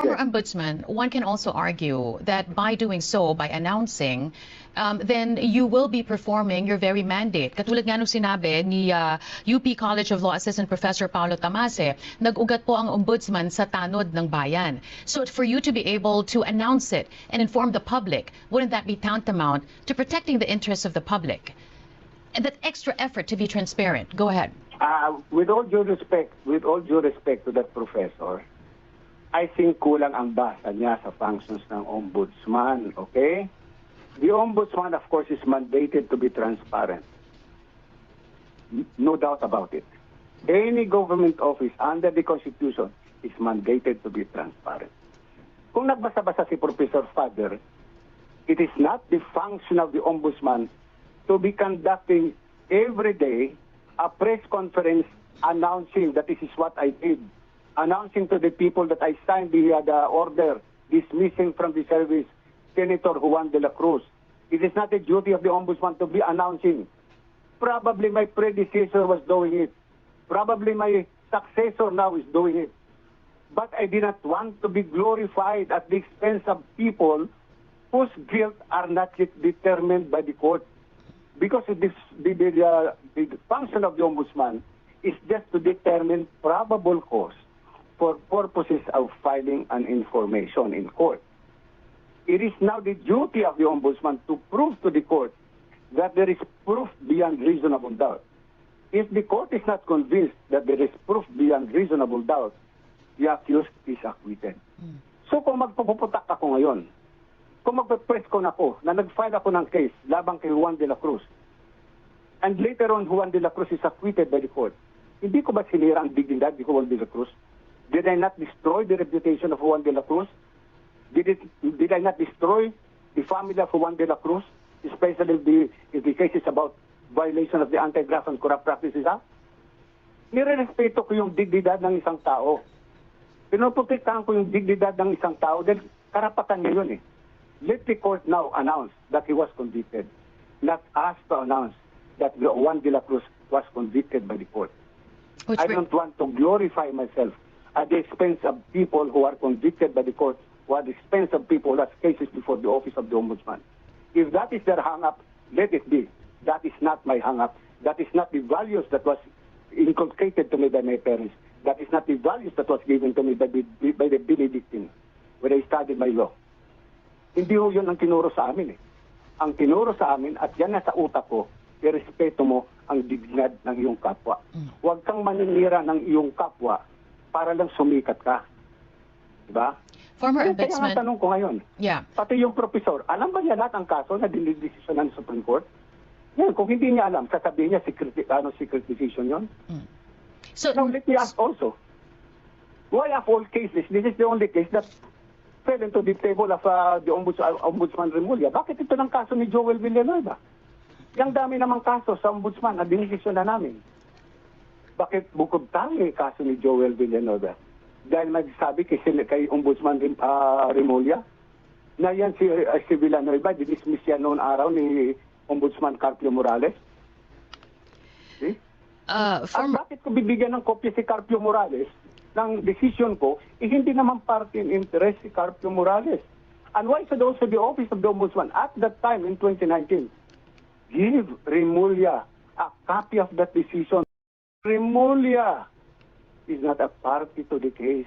Former Ombudsman, one can also argue that by doing so, by announcing, then you will be performing your very mandate. Katulad nga nung sinabi ni UP College of Law Assistant Professor Paulo Tamase, nag-ugat po ang Ombudsman sa tanod ng bayan. So for you to be able to announce it and inform the public, wouldn't that be tantamount to protecting the interests of the public? And that extra effort to be transparent. Go ahead. With all due respect to that professor, I think kulang ang basa niya sa functions ng ombudsman, okay? The ombudsman, of course, is mandated to be transparent. No doubt about it. Any government office under the Constitution is mandated to be transparent. Kung nagbasa-basa si Professor Father, it is not the function of the ombudsman to be conducting every day a press conference announcing that this is what I did, announcing to the people that I signed the order dismissing from the service Senator Juan de la Cruz. It is not the duty of the ombudsman to be announcing. Probably my predecessor was doing it. Probably my successor now is doing it. But I did not want to be glorified at the expense of people whose guilt are not yet determined by the court. Because the function of the ombudsman is just to determine probable cause for purposes of filing an information in court. It is now the duty of the ombudsman to prove to the court that there is proof beyond reasonable doubt. If the court is not convinced that there is proof beyond reasonable doubt, the accused is acquitted. So kung magpuputak ako ngayon, kung magpe-press con ako na nag-file ako ng case labang kay Juan de la Cruz, and later on Juan de la Cruz is acquitted by the court, hindi ko ba sinira ang dignidad ni Juan de la Cruz? Did I not destroy the reputation of Juan de la Cruz? Did I not destroy the family of Juan de la Cruz, especially if the cases about violation of the Anti-Graft and Corrupt Practices Act? Nirerespeto ko yung dignidad ng isang tao. Pinoprotektahan ko yung dignidad ng isang tao dahil karapatan niya yun eh. Let the court now announce that he was convicted, not us to announce that Juan de la Cruz was convicted by the court. I don't want to glorify myself at the expense of people who are convicted by the court, or at the expense of people who have cases before the office of the ombudsman. If that is their hang-up, let it be. That is not my hang-up. That is not the values that was inculcated to me by my parents. That is not the values that was given to me by the Benedictine when I studied my law. Hindi ho yun ang tinuro sa amin eh. Ang tinuro sa amin, at yan na sa utak ko, irespeto mo ang dignidad ng iyong kapwa. Huwag kang maninira ng iyong kapwa para lang sumikat ka. Diba? Former Kaya Ombudsman. nga tanong ko ngayon, pati yung professor, alam ba niya lahat ang kaso na dinidesisyon ng Supreme Court? Yan, kung hindi niya alam, sasabihin niya secret decision yun. So, Now let me ask also, why of all cases, this is the only case that fell into the table of the Ombudsman Remulla. Bakit ito ng kaso ni Joel Villanueva? Yang dami namang kaso sa ombudsman na dinisisyon na namin. Bakit bukod tangi kaso ni Joel Villanueva? Dahil nagsabi kay Ombudsman Remulla na yan si Villanueva, dinismiss yan noong araw ni Ombudsman Carpio Morales. See? At bakit ko bibigyan ng kopya si Carpio Morales ng decision ko, hindi naman party in interest si Carpio Morales. And why should also the office of the Ombudsman at that time in 2019 give Remulla a copy of that decision? Remulla is not a party to the case.